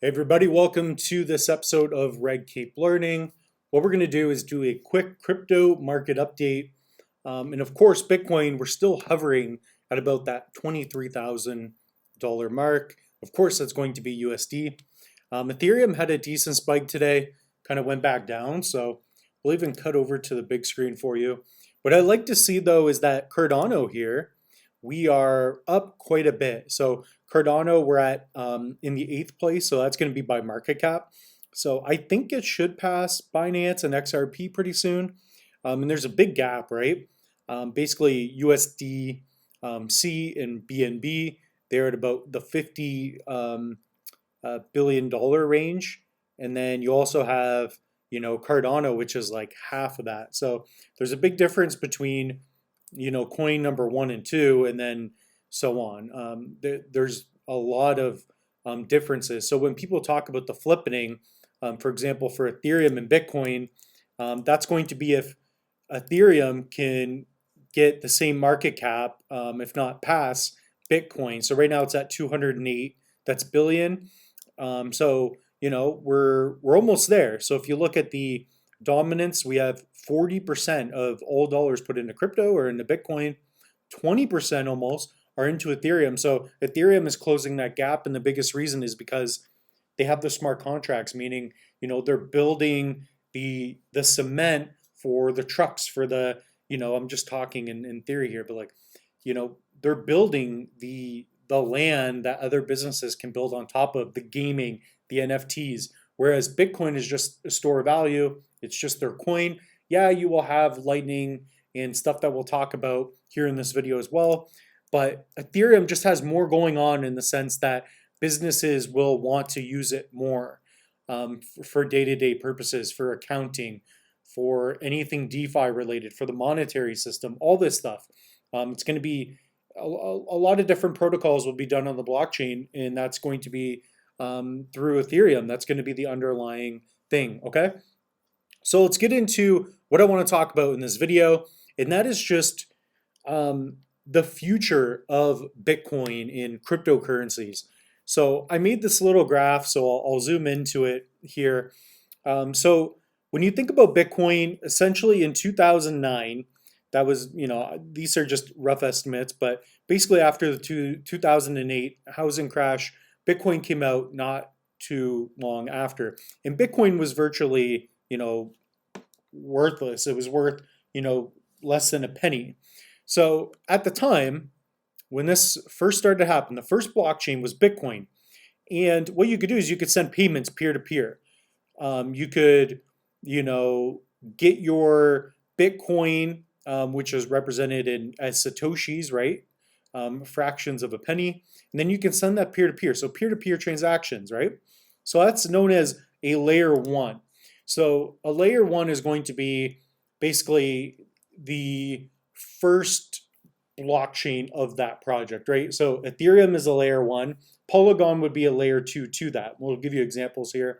Hey everybody, welcome to this episode of Red Cape Learning. What we're going to do is do a quick crypto market update. And of course, Bitcoin, we're still hovering at about that $23,000 mark. Of course, that's going to be USD. Ethereum had a decent spike today, kind of went back down. So we'll even cut over to the big screen for you. What I'd like to see though is that Cardano here, we are up quite a bit. So Cardano, we're at in the 8th place, so that's going to be by market cap. So I think it should pass Binance and XRP pretty soon. And there's a big gap, right? Basically, USD C and BNB, they're at about the $50 billion range. And then you also have, Cardano, which is like half of that. So there's a big difference between, coin number 1 and 2, and then so on. There's a lot of differences. So when people talk about the flippening, for example, for Ethereum and Bitcoin, that's going to be if Ethereum can get the same market cap, if not pass Bitcoin. So right now it's at 208. That's billion. So we're almost there. So if you look at the dominance, we have 40% of all dollars put into crypto or into Bitcoin, 20% almost are into Ethereum. So Ethereum is closing that gap, and the biggest reason is because they have the smart contracts, meaning they're building the cement for the trucks for the I'm just talking in theory here, but they're building the land that other businesses can build on top of the gaming, the NFTs. Whereas Bitcoin is just a store of value. It's just their coin. Yeah, you will have Lightning and stuff that we'll talk about here in this video as well. But Ethereum just has more going on in the sense that businesses will want to use it more for day-to-day purposes, for accounting, for anything DeFi related, for the monetary system, all this stuff. It's going to be a lot of different protocols will be done on the blockchain, and that's going to be through Ethereum. That's going to be the underlying thing, okay? So let's get into what I want to talk about in this video, and that is just the future of Bitcoin in cryptocurrencies. So I made this little graph, so I'll zoom into it here. So when you think about Bitcoin, essentially in 2009, that was, these are just rough estimates, but basically after the 2008 housing crash, Bitcoin came out not too long after. And Bitcoin was virtually, worthless. It was worth, less than a penny. So at the time, when this first started to happen, the first blockchain was Bitcoin. And what you could do is you could send payments peer to peer. You could, get your Bitcoin, which is represented as Satoshis, right? Fractions of a penny. And then you can send that peer to peer. So peer to peer transactions, right? So that's known as a layer 1. So a layer 1 is going to be basically the first blockchain of that project, right? So Ethereum is a layer 1. Polygon would be a layer 2 to that. We'll give you examples here.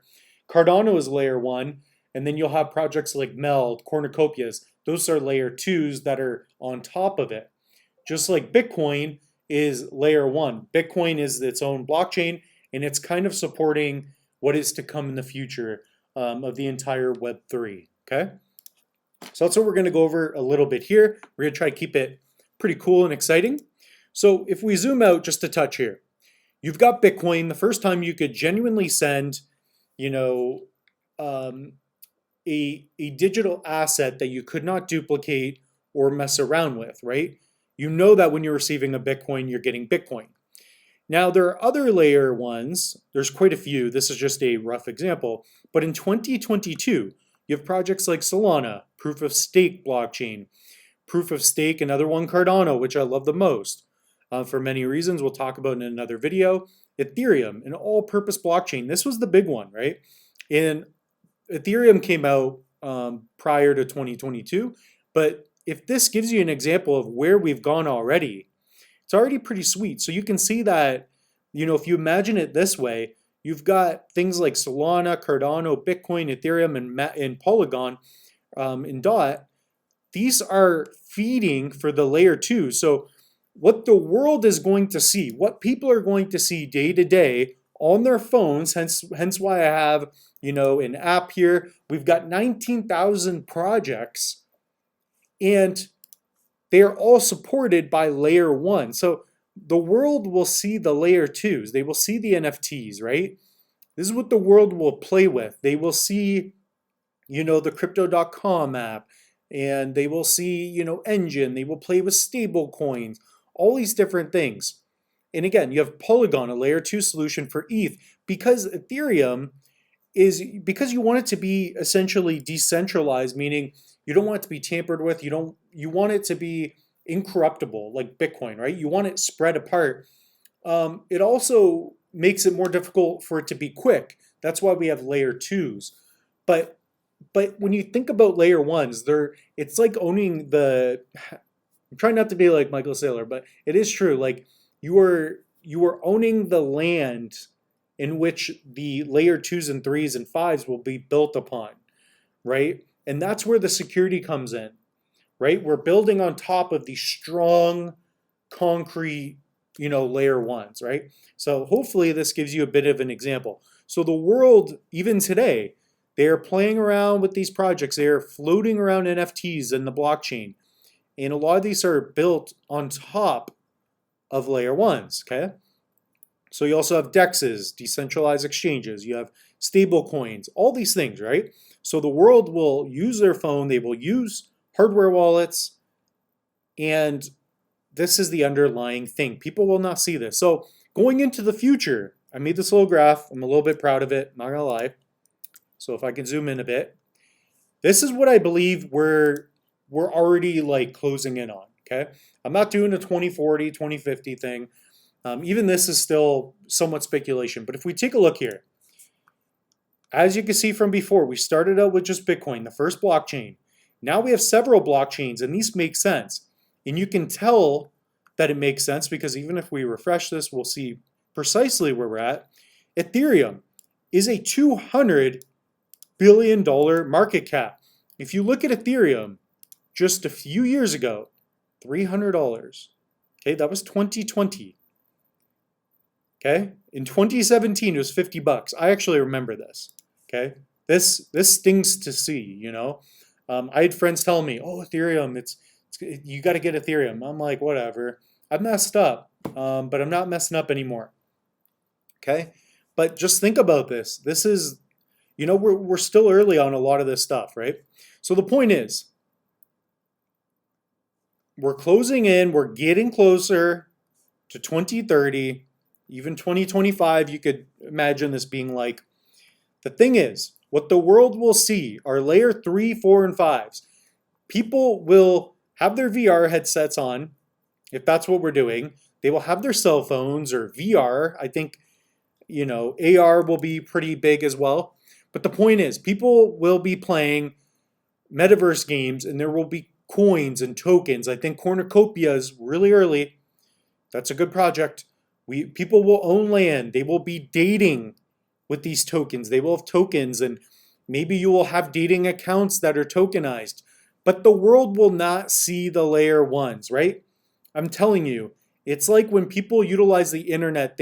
Cardano is layer 1. And then you'll have projects like Meld, Cornucopias. Those are layer 2s that are on top of it. Just like Bitcoin is layer 1. Bitcoin is its own blockchain, and it's kind of supporting what is to come in the future of the entire Web3, okay? So that's what we're going to go over a little bit here. We're going to try to keep it pretty cool and exciting. So if we zoom out just a touch here, you've got Bitcoin. The first time you could genuinely send, a digital asset that you could not duplicate or mess around with, right? You know that when you're receiving a Bitcoin, you're getting Bitcoin. Now, there are other layer 1s. There's quite a few. This is just a rough example. But in 2022, you have projects like Solana, proof of stake blockchain, proof of stake, another one, Cardano, which I love the most for many reasons we'll talk about in another video. Ethereum, an all-purpose blockchain. This was the big one, right? And Ethereum came out prior to 2022, but if this gives you an example of where we've gone already, it's already pretty sweet. So you can see that, if you imagine it this way, you've got things like Solana, Cardano, Bitcoin, Ethereum, and Polygon, and DOT. These are feeding for the layer 2. So what the world is going to see, what people are going to see day to day on their phones, hence why I have, an app here. We've got 19,000 projects, and they are all supported by layer one. So the world will see the layer twos. They will see the NFTs, right? This is what the world will play with. They will see, the crypto.com app, and they will see, Engine. They will play with stable coins, all these different things. And again, you have Polygon, a layer two solution for ETH, because Ethereum is, because you want it to be essentially decentralized, meaning you don't want it to be tampered with. You want it to be incorruptible, like Bitcoin, right? You want it spread apart. It also makes it more difficult for it to be quick. That's why we have layer twos. But when you think about layer ones, it's like owning the. I'm trying not to be like Michael Saylor, but it is true. Like you are owning the land in which the layer twos and threes and fives will be built upon, right? And that's where the security comes in, right? We're building on top of these strong concrete, layer ones, right? So hopefully this gives you a bit of an example. So the world, even today, they are playing around with these projects. They are floating around NFTs in the blockchain. And a lot of these are built on top of layer ones, okay? So you also have DEXs, decentralized exchanges. You have stable coins, all these things, right? So the world will use their phone. They will use hardware wallets. And this is the underlying thing. People will not see this. So going into the future, I made this little graph. I'm a little bit proud of it, not gonna lie. So if I can zoom in a bit, this is what I believe we're already like closing in on, okay? I'm not doing a 2040, 2050 thing. Even this is still somewhat speculation. But if we take a look here, as you can see from before, we started out with just Bitcoin, the first blockchain. Now we have several blockchains, and these make sense. And you can tell that it makes sense because even if we refresh this, we'll see precisely where we're at. Ethereum is a $200 billion market cap. If you look at Ethereum just a few years ago, $300. Okay, that was 2020. Okay, in 2017 it was 50 bucks. I actually remember this. Okay, this stings to see. I had friends telling me, "Oh, Ethereum, you got to get Ethereum." I'm like, whatever. I messed up, but I'm not messing up anymore. Okay, but just think about this. This is, we're still early on a lot of this stuff, right? So the point is, we're closing in. We're getting closer to 2030. Even 2025, you could imagine this being like. The thing is, what the world will see are layer 3, 4, and 5s. People will have their VR headsets on, if that's what we're doing. They will have their cell phones or VR. I think, AR will be pretty big as well. But the point is, people will be playing metaverse games, and there will be coins and tokens. I think Cornucopia is really early. That's a good project. People will own land. They will be dating with these tokens. They will have tokens, and maybe you will have dating accounts that are tokenized. But the world will not see the layer ones, right? I'm telling you, it's like when people utilize the internet,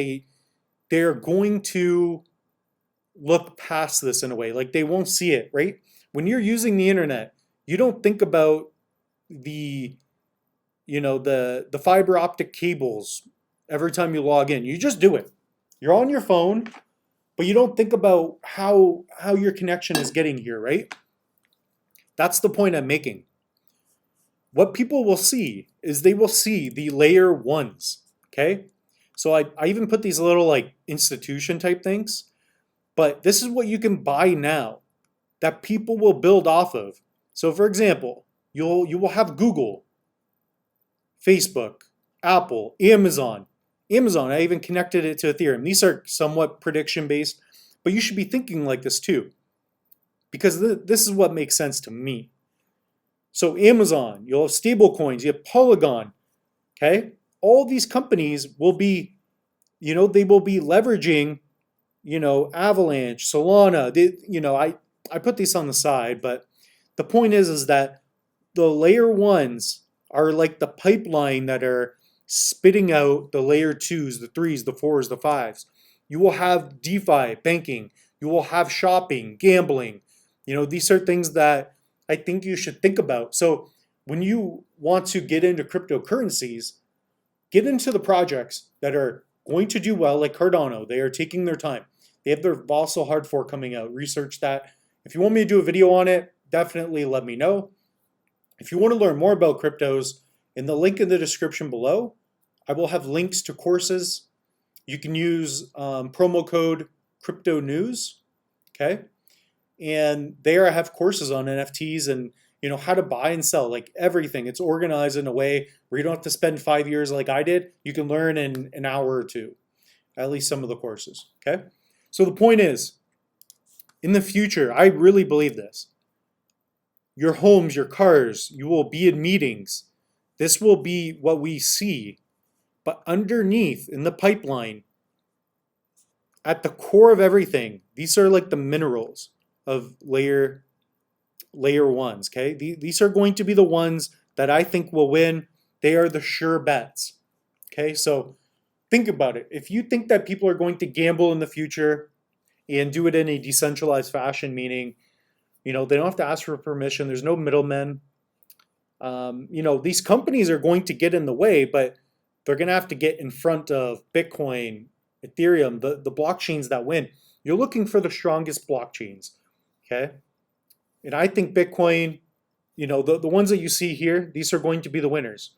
they're going to look past this in a way. Like they won't see it, right? When you're using the internet, you don't think about the fiber optic cables every time you log in. You just do it. You're on your phone, but you don't think about how your connection is getting here, right? That's the point I'm making. What people will see is they will see the layer ones, okay? So I even put these little like institution type things, but this is what you can buy now that people will build off of. So for example, you will have Google, Facebook, Apple, Amazon. I even connected it to Ethereum. These are somewhat prediction based, but you should be thinking like this too, because this is what makes sense to me. So Amazon, you'll have stable coins, you have Polygon, okay? All these companies will be, they will be leveraging, Avalanche, Solana. I put these on the side, but the point is that the layer ones are like the pipeline that are spitting out the layer twos, the threes, the fours, the fives. You will have DeFi, banking. You will have shopping, gambling. These are things that I think you should think about. So when you want to get into cryptocurrencies, get into the projects that are going to do well, like Cardano. They are taking their time. They have their Vossel hard fork coming out. Research that. If you want me to do a video on it, definitely let me know. If you want to learn more about cryptos, in the link in the description below, I will have links to courses. You can use promo code CRYPTONEWS, okay? And there I have courses on NFTs and how to buy and sell, like everything. It's organized in a way where you don't have to spend 5 years like I did. You can learn in an hour or two, at least some of the courses, okay? So the point is, in the future, I really believe this. Your homes, your cars, you will be in meetings. This will be what we see. But underneath, in the pipeline, at the core of everything, these are like the minerals of layer ones, okay? These are going to be the ones that I think will win. They are the sure bets, okay? So think about it. If you think that people are going to gamble in the future and do it in a decentralized fashion, meaning, they don't have to ask for permission, there's no middlemen. These companies are going to get in the way, but they're going to have to get in front of Bitcoin, Ethereum, the blockchains that win. You're looking for the strongest blockchains, okay? And I think Bitcoin, the ones that you see here, these are going to be the winners.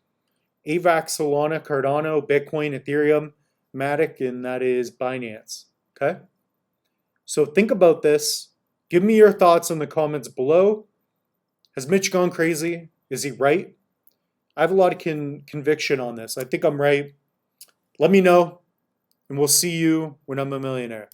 AVAX, Solana, Cardano, Bitcoin, Ethereum, Matic, and that is Binance, okay? So think about this. Give me your thoughts in the comments below. Has Mitch gone crazy? Is he right? I have a lot of conviction on this. I think I'm right. Let me know, and we'll see you when I'm a millionaire.